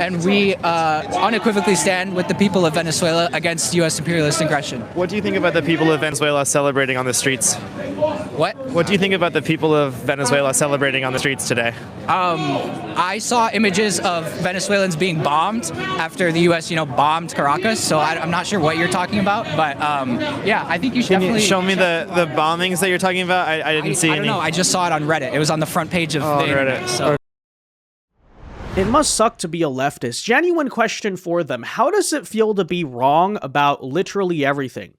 and we unequivocally stand with the people of Venezuela against U.S. imperialist aggression. What do you think about the people of Venezuela celebrating on the streets? What? What do you think about the people of Venezuela celebrating on the streets today? I saw images of Venezuelans being bombed after the U.S., bombed Caracas, so I'm not sure what you're talking about, but yeah, I think you should definitely... Show me the bombings that you're talking about? I didn't see any. I don't know, I just saw it on Reddit. It was on the front page of the internet, Reddit. so... It must suck to be a leftist. Genuine question for them. How does it feel to be wrong about literally everything?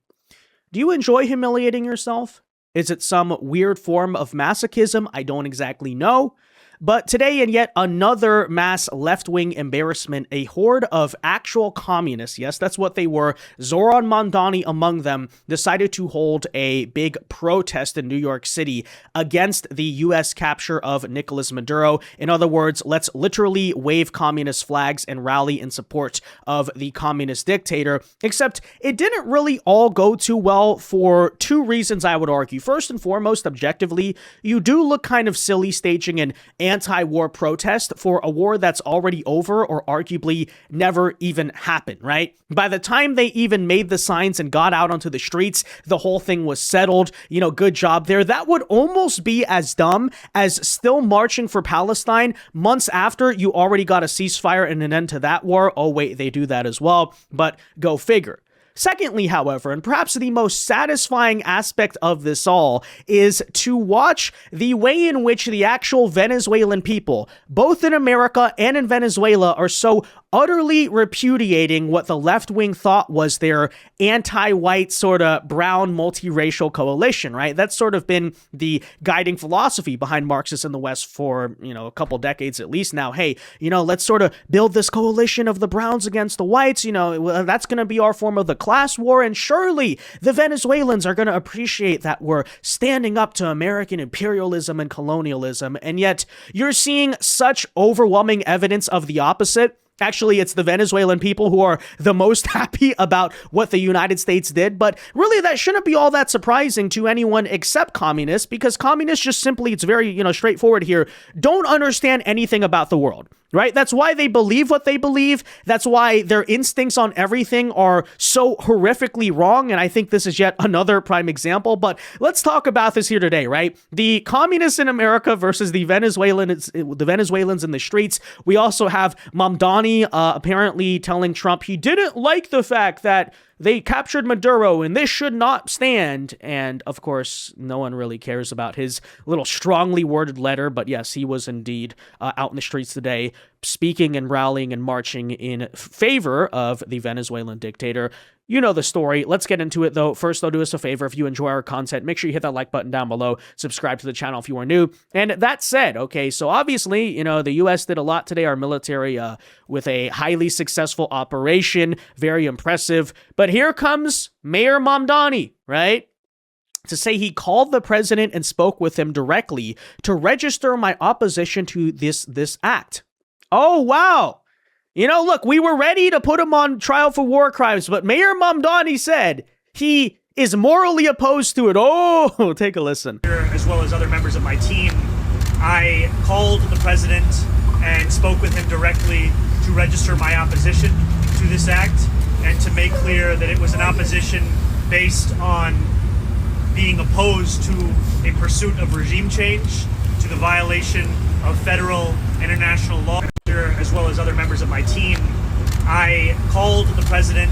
Do you enjoy humiliating yourself? Is it some weird form of masochism? I don't exactly know. But today, in yet another mass left-wing embarrassment, a horde of actual communists, yes, that's what they were, Zohran Mamdani among them, decided to hold a big protest in New York City against the U.S. capture of Nicolas Maduro. In other words, let's literally wave communist flags and rally in support of the communist dictator. Except it didn't really all go too well for two reasons, I would argue. First and foremost, objectively, you do look kind of silly staging an anti-war protest for a war that's already over or arguably never even happened, right? By the time they even made the signs and got out onto the streets, the whole thing was settled. Good job there. That would almost be as dumb as still marching for Palestine months after you already got a ceasefire and an end to that war. Oh, wait, they do that as well, but go figure. Secondly, however, and perhaps the most satisfying aspect of this all, is to watch the way in which the actual Venezuelan people, both in America and in Venezuela, are so utterly repudiating what the left wing thought was their anti-white sort of brown multiracial coalition, right? That's sort of been the guiding philosophy behind Marxists in the West for, a couple decades at least now. Hey, let's sort of build this coalition of the browns against the whites. That's going to be our form of the class war. And surely the Venezuelans are going to appreciate that we're standing up to American imperialism and colonialism. And yet you're seeing such overwhelming evidence of the opposite. Actually, it's the Venezuelan people who are the most happy about what the United States did. But really, that shouldn't be all that surprising to anyone except communists, because communists just simply, it's very, straightforward here, don't understand anything about the world, right? That's why they believe what they believe. That's why their instincts on everything are so horrifically wrong. And I think this is yet another prime example. But let's talk about this here today, right? The communists in America versus the Venezuelans in the streets. We also have Mamdani apparently telling Trump he didn't like the fact that they captured Maduro and this should not stand. And of course, no one really cares about his little strongly worded letter. But yes, he was indeed out in the streets today speaking and rallying and marching in favor of the Venezuelan dictator. You know the story. Let's get into it, though. First, though, do us a favor. If you enjoy our content, make sure you hit that like button down below. Subscribe to the channel if you are new. And that said, okay, so obviously, the U.S. did a lot today. Our military with a highly successful operation. Very impressive. But here comes Mayor Mamdani, right? To say he called the president and spoke with him directly to register my opposition to this act. Oh, wow. Look, we were ready to put him on trial for war crimes, but Mayor Mamdani said he is morally opposed to it. Oh, take a listen. As well as other members of my team, I called the president and spoke with him directly to register my opposition to this act and to make clear that it was an opposition based on being opposed to a pursuit of regime change, to the violation of federal international law. As well as other members of my team, I called the president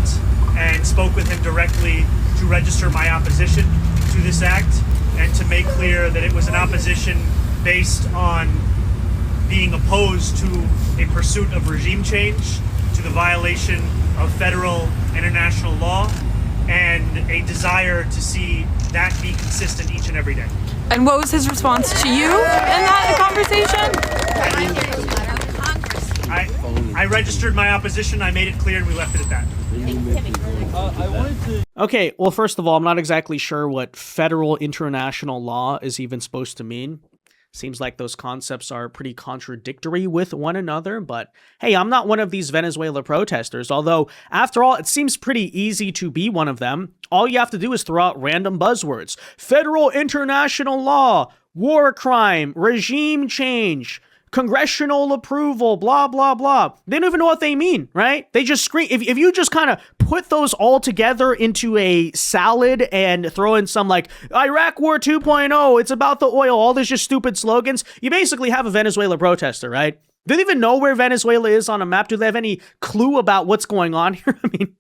and spoke with him directly to register my opposition to this act and to make clear that it was an opposition based on being opposed to a pursuit of regime change, to the violation of federal international law, and a desire to see that be consistent each and every day. And what was his response to you in that conversation? I registered my opposition, I made it clear, and we left it at that. Okay, well, first of all, I'm not exactly sure what federal international law is even supposed to mean. Seems like those concepts are pretty contradictory with one another, but hey, I'm not one of these Venezuela protesters, although, after all, it seems pretty easy to be one of them. All you have to do is throw out random buzzwords. Federal international law, war crime, regime change. congressional approval, blah, blah, blah. They don't even know what they mean, right? They just scream. If you just kind of put those all together into a salad and throw in some like Iraq War 2.0, it's about the oil, all these just stupid slogans, you basically have a Venezuela protester, right? Do they even know where Venezuela is on a map? Do they have any clue about what's going on here? I mean,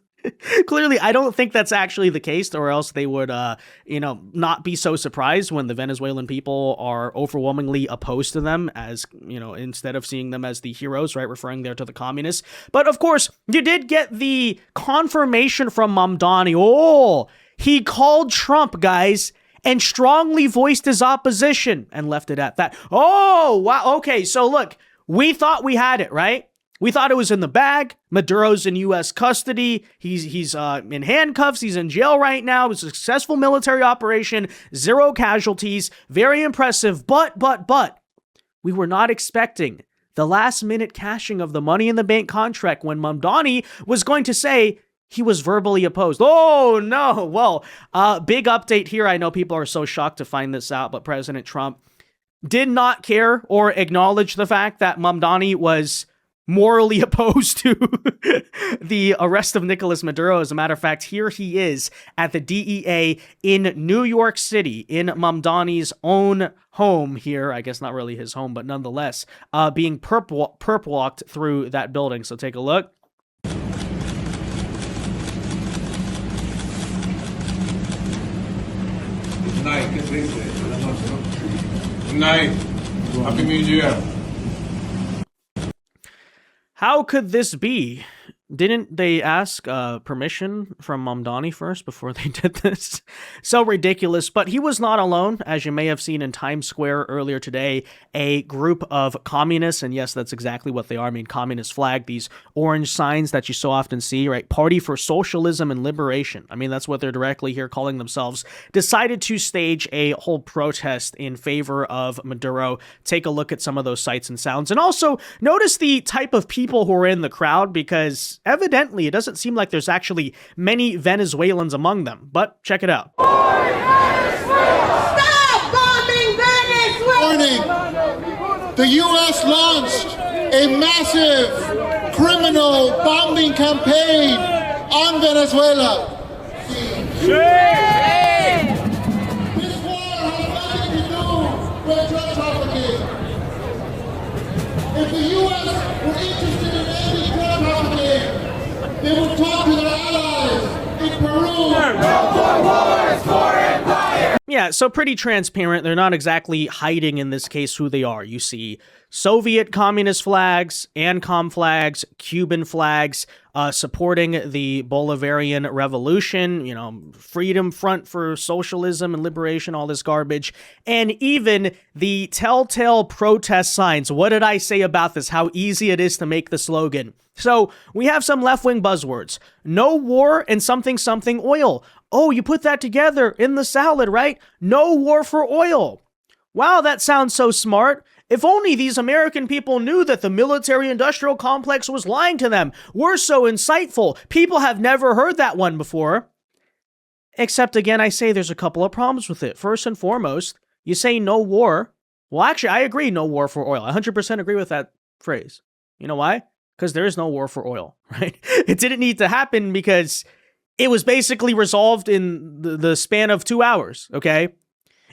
clearly, I don't think that's actually the case, or else they would, not be so surprised when the Venezuelan people are overwhelmingly opposed to them, as, instead of seeing them as the heroes, right, referring there to the communists. But of course, you did get the confirmation from Mamdani. Oh, he called Trump, guys, and strongly voiced his opposition and left it at that. Oh, wow. Okay, so look, we thought we had it, right? We thought it was in the bag. Maduro's in U.S. custody. He's in handcuffs. He's in jail right now. It was a successful military operation. 0 casualties. Very impressive. But we were not expecting the last minute cashing of the Money in the Bank contract when Mamdani was going to say he was verbally opposed. Oh, no. Well, big update here. I know people are so shocked to find this out, but President Trump did not care or acknowledge the fact that Mamdani was morally opposed to the arrest of Nicolas Maduro. As a matter of fact, here he is at the DEA in New York City, in Mamdani's own home here. I guess not really his home, but nonetheless, being perp walked through that building. So take a look. Good night. Good night. Happy New Year. How could this be? Didn't they ask permission from Mamdani first before they did this? So ridiculous. But he was not alone. As you may have seen in Times Square earlier today, a group of communists, and yes, that's exactly what they are. I mean, communist flag, these orange signs that you so often see, right? Party for Socialism and Liberation. I mean, that's what they're directly here calling themselves. Decided to stage a whole protest in favor of Maduro. Take a look at some of those sights and sounds. And also, notice the type of people who are in the crowd, because evidently, it doesn't seem like there's actually many Venezuelans among them, but check it out. Stop bombing Venezuela! Morning, the U.S. launched a massive criminal bombing campaign on Venezuela. This war has nothing to do with drug trafficking. If the U.S. were interested in ending drug trafficking, they would talk to their allies in Peru. Yeah, so pretty transparent. They're not exactly hiding in this case who they are. You see Soviet communist flags, ANCOM flags, Cuban flags, supporting the Bolivarian Revolution, Freedom Front for Socialism and Liberation, all this garbage, and even the telltale protest signs. What did I say about this? How easy it is to make the slogan. So we have some left-wing buzzwords. No war and something oil. Oh, you put that together in the salad, right? No war for oil. Wow, that sounds so smart. If only these American people knew that the military-industrial complex was lying to them. We're so insightful. People have never heard that one before. Except, again, I say there's a couple of problems with it. First and foremost, you say no war. Well, actually, I agree, no war for oil. I 100% agree with that phrase. You know why? Because there is no war for oil, right? It didn't need to happen because it was basically resolved in the span of 2 hours, okay?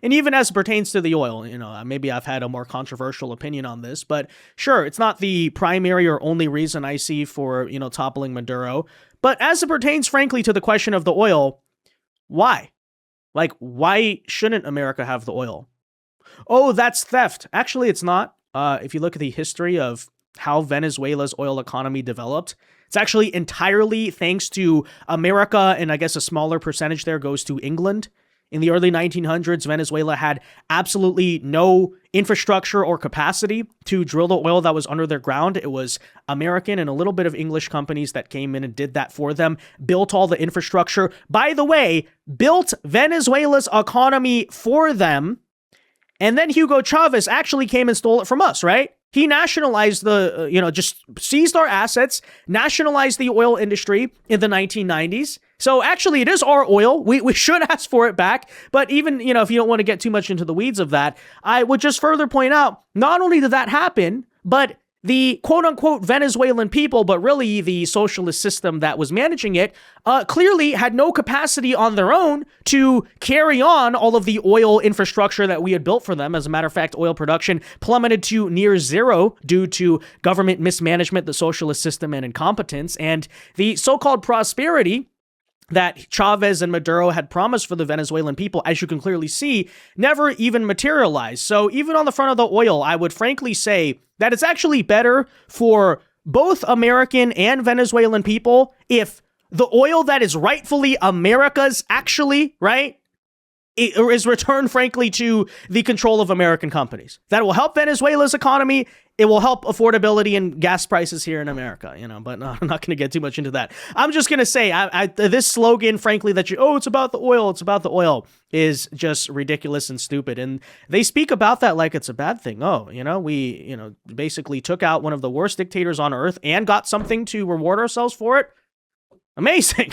And even as it pertains to the oil, maybe I've had a more controversial opinion on this, but sure, it's not the primary or only reason I see for, toppling Maduro. But as it pertains, frankly, to the question of the oil, why? Like, why shouldn't America have the oil? Oh, that's theft. Actually, it's not. If you look at the history of how Venezuela's oil economy developed, it's actually entirely thanks to America, and I guess a smaller percentage there goes to England. In the early 1900s, Venezuela had absolutely no infrastructure or capacity to drill the oil that was under their ground. It was American and a little bit of English companies that came in and did that for them, built all the infrastructure. By the way, built Venezuela's economy for them. And then Hugo Chavez actually came and stole it from us, right? He nationalized the, just seized our assets, nationalized the oil industry in the 1990s. So actually, it is our oil. We should ask for it back. But even, if you don't want to get too much into the weeds of that, I would just further point out, not only did that happen, but the quote-unquote Venezuelan people, but really the socialist system that was managing it, clearly had no capacity on their own to carry on all of the oil infrastructure that we had built for them. As a matter of fact, oil production plummeted to near zero due to government mismanagement, the socialist system, and incompetence. And the so-called prosperity that Chavez and Maduro had promised for the Venezuelan people, as you can clearly see, never even materialized. So even on the front of the oil, I would frankly say that it's actually better for both American and Venezuelan people if the oil that is rightfully America's actually, right, is returned, frankly, to the control of American companies. That will help Venezuela's economy. It will help affordability and gas prices here in America, but no, I'm not going to get too much into that. I'm just going to say this slogan, frankly, that it's about the oil, is just ridiculous and stupid. And they speak about that like it's a bad thing. We basically took out one of the worst dictators on earth and got something to reward ourselves for it. Amazing.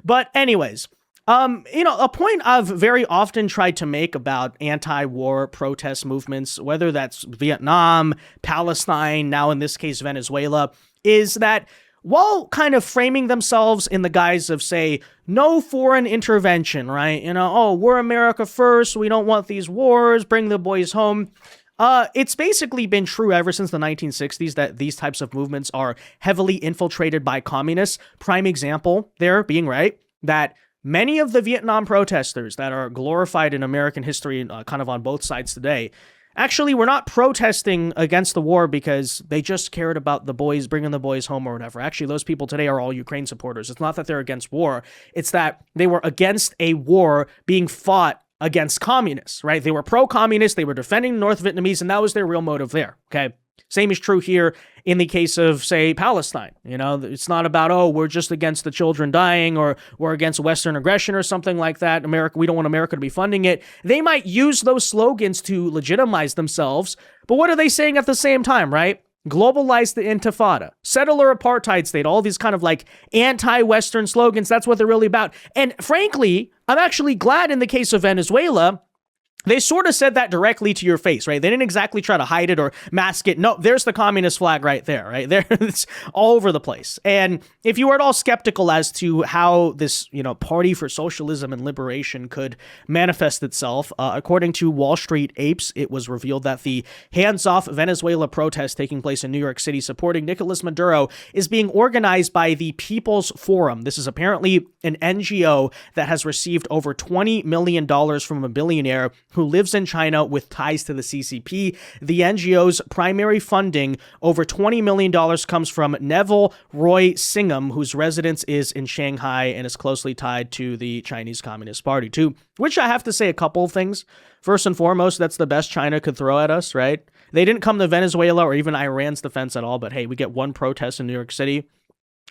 But anyways, a point I've very often tried to make about anti-war protest movements, whether that's Vietnam, Palestine, now in this case Venezuela, is that while kind of framing themselves in the guise of, say, no foreign intervention, right? We're America first, we don't want these wars, bring the boys home. It's basically been true ever since the 1960s that these types of movements are heavily infiltrated by communists. Prime example there being, right, that many of the Vietnam protesters that are glorified in American history, kind of on both sides today, actually were not protesting against the war because they just cared about the boys, bringing the boys home or whatever. Actually, those people today are all Ukraine supporters. It's not that they're against war. It's that they were against a war being fought against communists, right? They were pro-communist. They were defending the North Vietnamese, and that was their real motive there, okay? Same is true here in the case of, say, Palestine. It's not about, we're just against the children dying or we're against Western aggression or something like that. We don't want America to be funding it. They might use those slogans to legitimize themselves, but what are they saying at the same time, right? Globalize the intifada, settler apartheid state, all these kind of like anti-Western slogans. That's what they're really about. And frankly, I'm actually glad in the case of Venezuela, they sort of said that directly to your face, right? They didn't exactly try to hide it or mask it. No, there's the communist flag right there, right? There, it's all over the place. And if you were at all skeptical as to how this, party for socialism and liberation could manifest itself, according to Wall Street Apes, it was revealed that the hands-off Venezuela protest taking place in New York City supporting Nicolas Maduro is being organized by the People's Forum. This is apparently an NGO that has received over $20 million from a billionaire who lives in China with ties to the CCP. The NGO's primary funding, over $20 million, comes from Neville Roy Singham, whose residence is in Shanghai and is closely tied to the Chinese Communist Party, too. Which I have to say a couple of things. First and foremost, that's the best China could throw at us, right? They didn't come to Venezuela or even Iran's defense at all, but hey, we get one protest in New York City.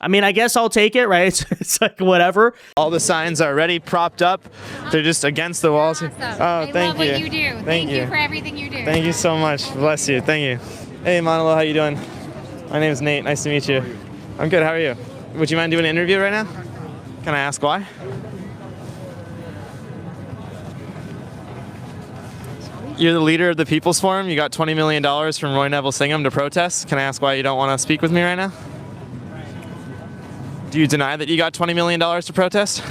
I mean, I guess I'll take it, right? It's like whatever. All the signs are already propped up. They're just against the walls. Awesome. Oh, thank love you. what you do. Thank you for everything you do. Thank you so much. Bless you. Thank you. Hey, Manolo, how you doing? My name is Nate. Nice to meet you. I'm good. How are you? Would you mind doing an interview right now? Can I ask why? You're the leader of the People's Forum. You got $20 million from Roy Neville Singham to protest. Can I ask why you don't want to speak with me right now? Do you deny that you got $20 million to protest?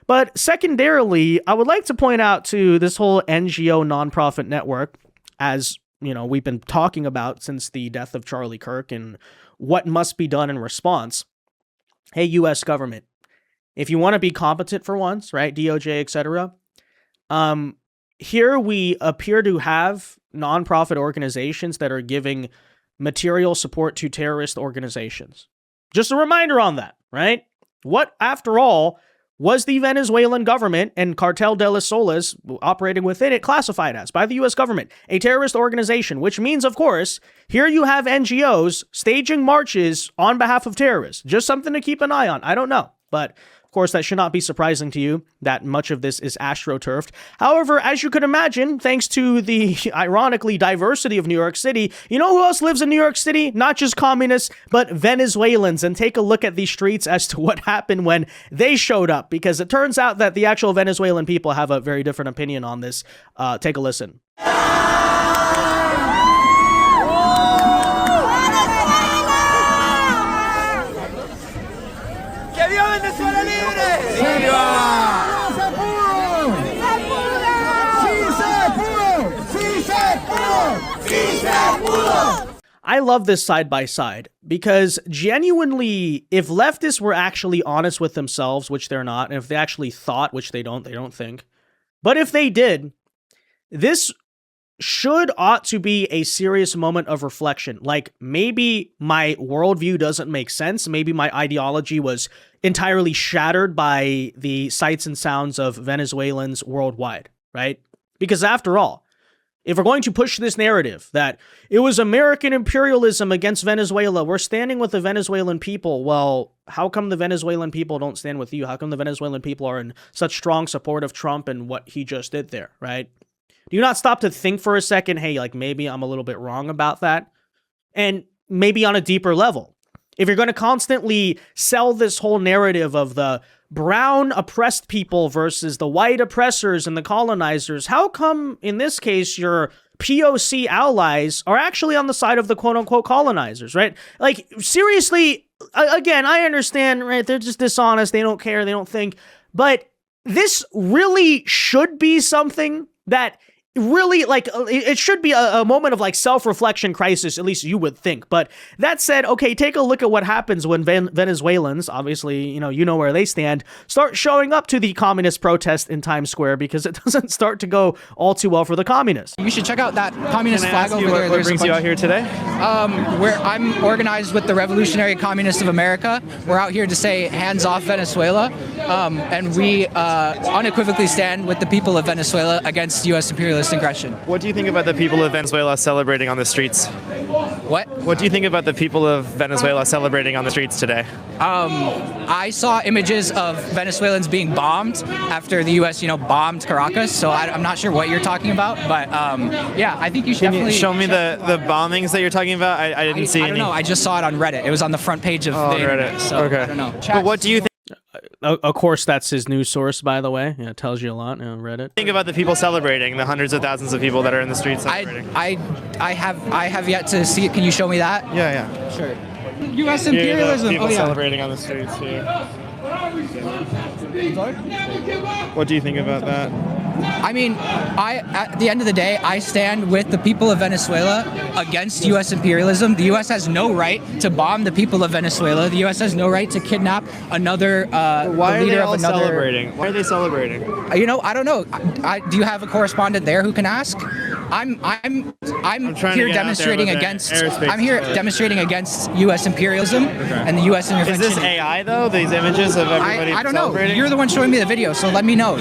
But secondarily, I would like to point out to this whole NGO nonprofit network, as we've been talking about since the death of Charlie Kirk and what must be done in response. Hey, U.S. government, if you want to be competent for once, right, DOJ, etc., here we appear to have nonprofit organizations that are giving material support to terrorist organizations. Just a reminder on that, right? What, after all, was the Venezuelan government and Cartel de las Solas operating within it classified as by the U.S. government? A terrorist organization, which means, of course, here you have NGOs staging marches on behalf of terrorists. Just something to keep an eye on. I don't know, but Of course, that should not be surprising to you that much of this is astroturfed. However, as you could imagine, thanks to the ironically diversity of New York City, you know who else lives in New York City? Not just communists, but Venezuelans. And take a look at the streets as to what happened when they showed up, because it turns out that the actual Venezuelan people have a very different opinion on this. Take a listen. I love this side by side because genuinely, if leftists were actually honest with themselves, which they're not, and if they actually thought, which they don't think, but if they did, this ought to be a serious moment of reflection. Like, maybe my worldview doesn't make sense. Maybe my ideology was entirely shattered by the sights and sounds of Venezuelans worldwide, right? Because after all, if we're going to push this narrative that it was American imperialism against Venezuela, we're standing with the Venezuelan people, well, how come the Venezuelan people don't stand with you? How come the Venezuelan people are in such strong support of Trump and what he just did there, right? Do you not stop to think for a second, hey, like maybe I'm a little bit wrong about that? And maybe on a deeper level, if you're going to constantly sell this whole narrative of the brown oppressed people versus the white oppressors and the colonizers, how come in this case your POC allies are actually on the side of the quote-unquote colonizers, right? Like, seriously, again, I understand, right? They're just dishonest, they don't care, they don't think, but this really should be something that really, like, it should be a moment of, like, self-reflection crisis, at least you would think. But that said, okay, take a look at what happens when Venezuelans, obviously, you know where they stand, start showing up to the communist protest in Times Square, because it doesn't start to go all too well for the communists. You should check out that communist flag over there. What brings you out here today? I'm organized with the Revolutionary Communists of America. We're out here to say hands off Venezuela, and we unequivocally stand with the people of Venezuela against U.S. imperialism. Aggression. What do you think about the people of Venezuela celebrating on the streets? What do you think about the people of Venezuela celebrating on the streets today? I saw images of Venezuelans being bombed after the U.S., bombed Caracas. So I'm not sure what you're talking about, but yeah, I think you should definitely show me the bombings that you're talking about. I didn't see any. I don't know. I just saw it on Reddit. It was on the front page of the internet. So okay. I don't know. But what do you think? Of course, that's his news source, by the way. Yeah, it tells you a lot. Reddit. Think about the people celebrating, the hundreds of thousands of people that are in the streets celebrating. I have yet to see it. Can you show me that? Yeah. Sure. U.S. imperialism. People celebrating on the streets here. What do you think about that? I mean, at the end of the day, I stand with the people of Venezuela against U.S. imperialism. The U.S. has no right to bomb the people of Venezuela. The U.S. has no right to kidnap another Why are leader they all of another. Celebrating? Why are they celebrating? I don't know. Do you have a correspondent there who can ask? I'm here demonstrating against. I'm here demonstrating against U.S. imperialism and the U.S. intervention. Is this AI though? These images of everybody I don't know. celebrating? You're the one showing me the video, so let me know.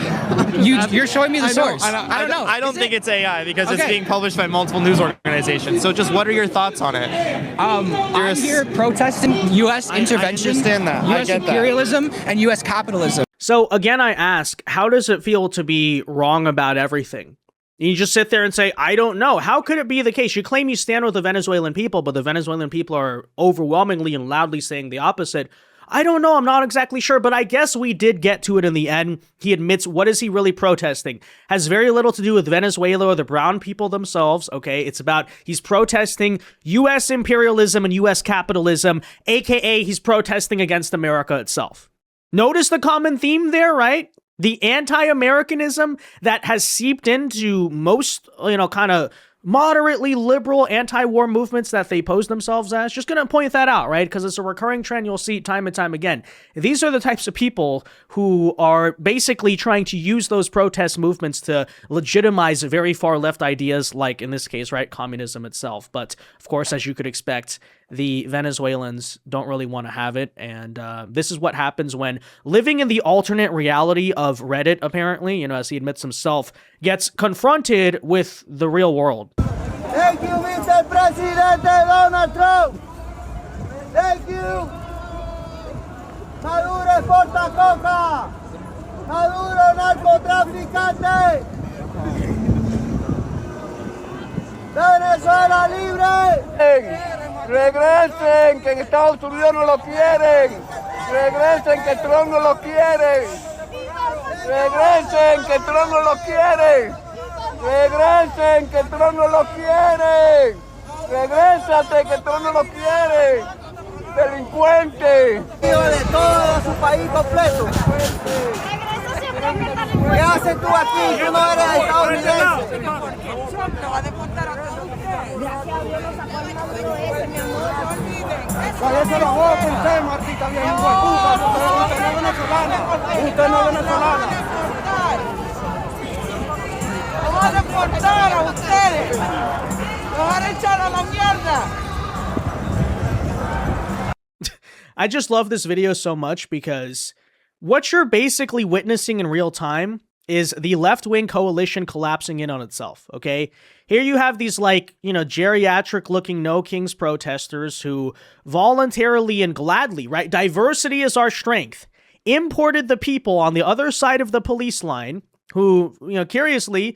You're showing me the source. I don't know. I don't think it's AI because it's being published by multiple news organizations. So just what are your thoughts on it? I'm here protesting U.S. intervention, I understand that. U.S. imperialism, and U.S. capitalism. So again, I ask, how does it feel to be wrong about everything? You just sit there and say, I don't know. How could it be the case? You claim you stand with the Venezuelan people, but the Venezuelan people are overwhelmingly and loudly saying the opposite. I don't know. I'm not exactly sure, but I guess we did get to it in the end. He admits, what is he really protesting? Has very little to do with Venezuela or the brown people themselves, okay? It's about he's protesting U.S. imperialism and U.S. capitalism, aka he's protesting against America itself. Notice the common theme there, right? The anti-Americanism that has seeped into most, kind of moderately liberal anti-war movements that they pose themselves as. Just going to point that out, right? Because it's a recurring trend you'll see time and time again. These are the types of people who are basically trying to use those protest movements to legitimize very far left ideas, like in this case, right, communism itself. But of course, as you could expect, the Venezuelans don't really want to have it. And this is what happens when living in the alternate reality of Reddit, apparently, as he admits himself, gets confronted with the real world. Thank you, Mr. President Donald Trump. Thank you. Maduro exporta coca. Maduro, narcotraficante. Venezuela libre. Regresen, que en Estados Unidos no lo quieren. Regresen, que Trump no lo quiere. Regresen, que Trump no lo quiere. Regresen, que Trump no lo quiere. Regrésate, que Trump no lo quiere. Delincuente. De todo su país completo. ¿Qué haces tú aquí? Tú no eres estadounidense. Trump lo va a deportar a todos ustedes. Gracias a Dios nos sacó el Maduro ese, mi amor. Por eso lo juego con usted, Martita, bien hijo de puta. Usted no es venezolana. Usted no es venezolana. Lo van a deportar a ustedes. Lo van a echar a la mierda. I just love this video so much because what you're basically witnessing in real time is the left-wing coalition collapsing in on itself, okay? Here you have these, like, you know, geriatric-looking No Kings protesters who voluntarily and gladly, right, diversity is our strength, imported the people on the other side of the police line who, you know, curiously,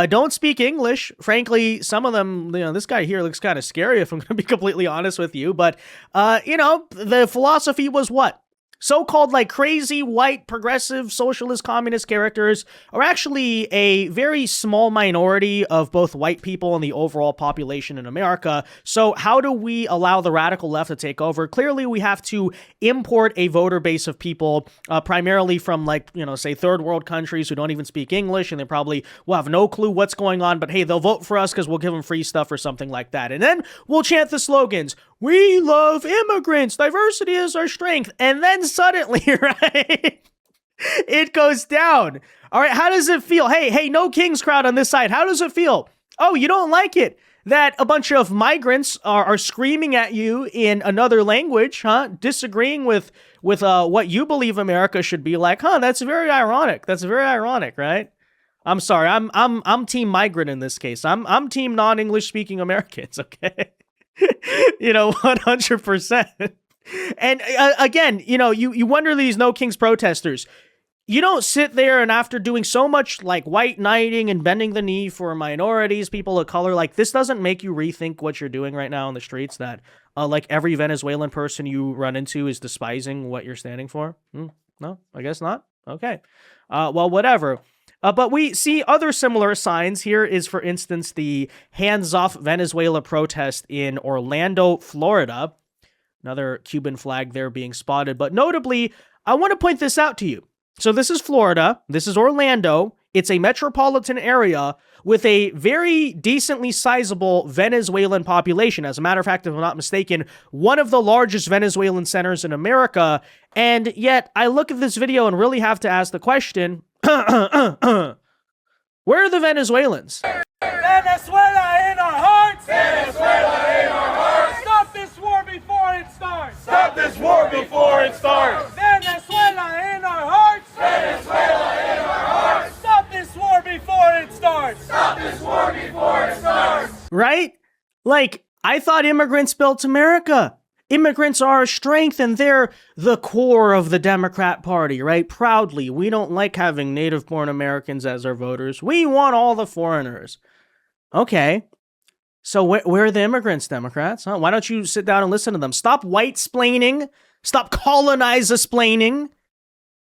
don't speak English. Frankly, some of them, you know, this guy here looks kind of scary if I'm going to be completely honest with you. But, you know, the philosophy was what? So-called, like, crazy, white, progressive, socialist, communist characters are actually a very small minority of both white people and the overall population in America. So how do we allow the radical left to take over? Clearly, we have to import a voter base of people, primarily from, like, you know, say, third world countries who don't even speak English, and they probably will have no clue what's going on, but hey, they'll vote for us because we'll give them free stuff or something like that. And then we'll chant the slogans, "We love immigrants, diversity is our strength," and then suddenly, right, it goes down. All right, how does it feel? Hey, No Kings crowd on this side, how does it feel? Oh, you don't like it that a bunch of migrants are screaming at you in another language, huh? Disagreeing with what you believe America should be like, huh? That's very ironic. That's very ironic, right? I'm sorry, I'm team migrant in this case. I'm team non-English speaking Americans, okay? You know, 100%. And again, you know, you wonder these No Kings protesters. You don't sit there and after doing so much like white knighting and bending the knee for minorities, people of color, like this doesn't make you rethink what you're doing right now on the streets, that like every Venezuelan person you run into is despising what you're standing for? No, I guess not. Okay. Well, whatever. But we see other similar signs. Here is, for instance, the Hands Off Venezuela protest in Orlando, Florida. Another Cuban flag there being spotted. But notably, I want to point this out to you. So this is Florida. This is Orlando. It's a metropolitan area with a very decently sizable Venezuelan population. As a matter of fact, if I'm not mistaken, one of the largest Venezuelan centers in America. And yet, I look at this video and really have to ask the question, where are the Venezuelans? Venezuela in our hearts! Venezuela in our hearts! Stop this war before it starts! Stop this war before it starts! Venezuela in our hearts! Venezuela in our hearts! Stop this war before it starts! Stop this war before it starts! Right? Like, I thought immigrants built America. Immigrants are a strength and they're the core of the Democrat Party, right? Proudly, we don't like having native-born Americans as our voters. We want all the foreigners. Okay. So where are the immigrants, Democrats? Huh? Why don't you sit down and listen to them? Stop white-splaining. Stop colonizer-splaining.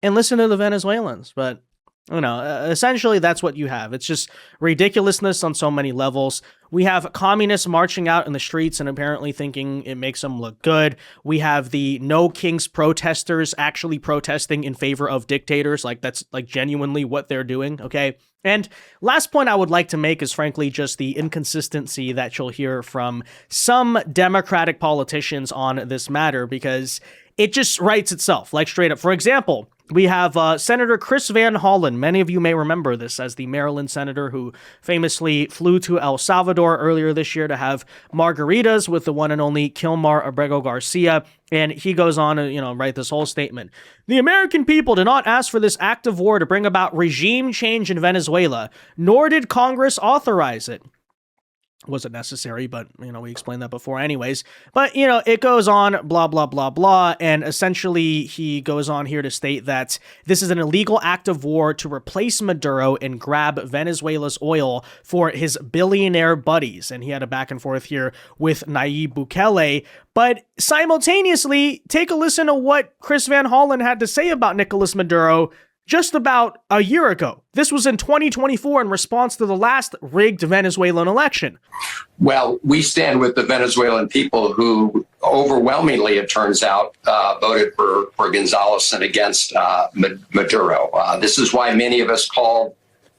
And listen to the Venezuelans. But, you know, essentially that's what you have. It's just ridiculousness on so many levels. We have communists marching out in the streets and apparently thinking it makes them look good. We have the No Kings protesters actually protesting in favor of dictators. Like, that's like genuinely what they're doing, okay? And last point I would like to make is frankly just the inconsistency that you'll hear from some Democratic politicians on this matter, because it just writes itself, like straight up. For example, we have Senator Chris Van Hollen. Many of you may remember this as the Maryland senator who famously flew to El Salvador earlier this year to have margaritas with the one and only Kilmar Abrego Garcia. And he goes on to, you know, write this whole statement. The American people did not ask for this act of war to bring about regime change in Venezuela, nor did Congress authorize it. Wasn't necessary, but, we explained that before anyways. But, it goes on, blah, blah, blah, blah, and essentially he goes on here to state that this is an illegal act of war to replace Maduro and grab Venezuela's oil for his billionaire buddies. And he had a back and forth here with Nayib Bukele. But simultaneously, take a listen to what Chris Van Hollen had to say about Nicolas Maduro just about a year ago. This was in 2024 in response to the last rigged Venezuelan election. Well, we stand with the Venezuelan people who overwhelmingly, it turns out, voted for Gonzalez and against Maduro. This is why many of us called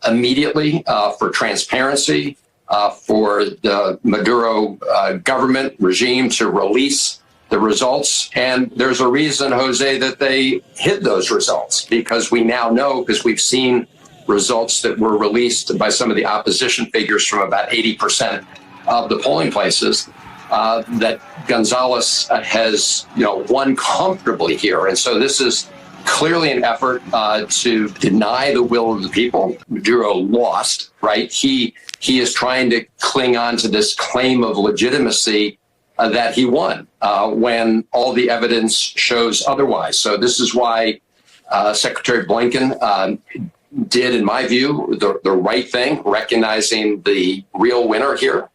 immediately for transparency, for the Maduro government regime to release the results. And there's a reason, Jose, that they hid those results, because we now know, because we've seen results that were released by some of the opposition figures from about 80% of the polling places, that Gonzalez has, won comfortably here. And so this is clearly an effort to deny the will of the people. Maduro lost, right? He is trying to cling on to this claim of legitimacy that he won when all the evidence shows otherwise. So this is why Secretary Blinken did, in my view, the right thing, recognizing the real winner here,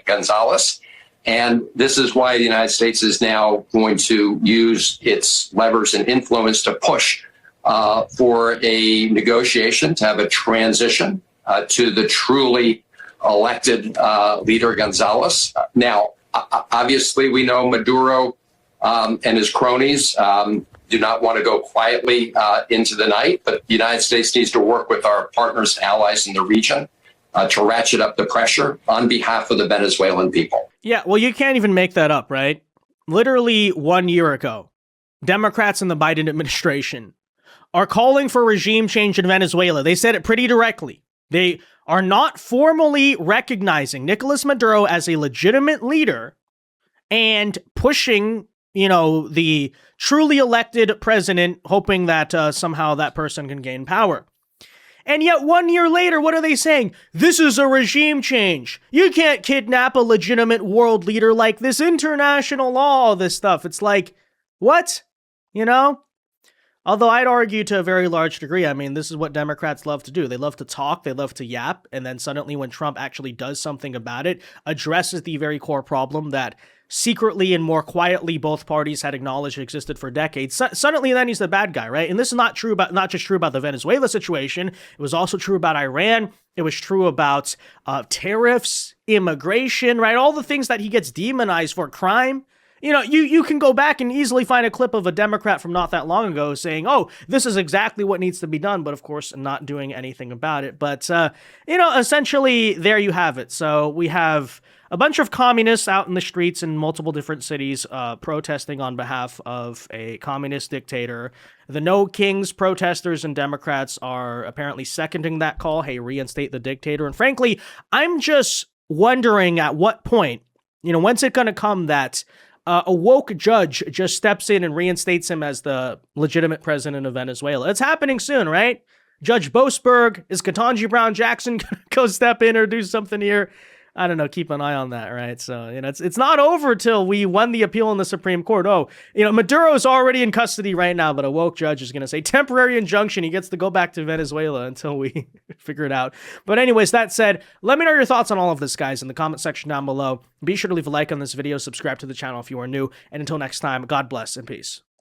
Gonzalez. And this is why the United States is now going to use its levers and influence to push for a negotiation, to have a transition to the truly elected leader, Gonzalez. Now, obviously, we know Maduro and his cronies do not want to go quietly into the night, but the United States needs to work with our partners and allies in the region to ratchet up the pressure on behalf of the Venezuelan people. Yeah, well, you can't even make that up, right? Literally 1 year ago, Democrats in the Biden administration are calling for regime change in Venezuela. They said it pretty directly. They are not formally recognizing Nicolas Maduro as a legitimate leader and pushing, the truly elected president, hoping that somehow that person can gain power. And yet 1 year later, what are they saying? This is a regime change. You can't kidnap a legitimate world leader like this. International law, all this stuff. It's like, what? Although I'd argue to a very large degree, this is what Democrats love to do. They love to talk, they love to yap, and then suddenly when Trump actually does something about it, addresses the very core problem that secretly and more quietly both parties had acknowledged existed for decades, suddenly then he's the bad guy, right? And this is not just true about the Venezuela situation. It was also true about Iran. It was true about tariffs, immigration, right? All the things that he gets demonized for, crime. You can go back and easily find a clip of a Democrat from not that long ago saying, oh, this is exactly what needs to be done, but of course not doing anything about it. But, essentially there you have it. So we have a bunch of communists out in the streets in multiple different cities protesting on behalf of a communist dictator. The No Kings protesters and Democrats are apparently seconding that call. Hey, reinstate the dictator. And frankly, I'm just wondering at what point, when's it going to come that a woke judge just steps in and reinstates him as the legitimate president of Venezuela? It's happening soon, right? Judge Boasberg, is Ketanji Brown Jackson going to go step in or do something here? I don't know. Keep an eye on that, right? So, it's not over till we won the appeal in the Supreme Court. Oh, Maduro's already in custody right now, but a woke judge is going to say temporary injunction. He gets to go back to Venezuela until we figure it out. But anyways, that said, let me know your thoughts on all of this, guys, in the comment section down below. Be sure to leave a like on this video, subscribe to the channel if you are new, and until next time, God bless and peace.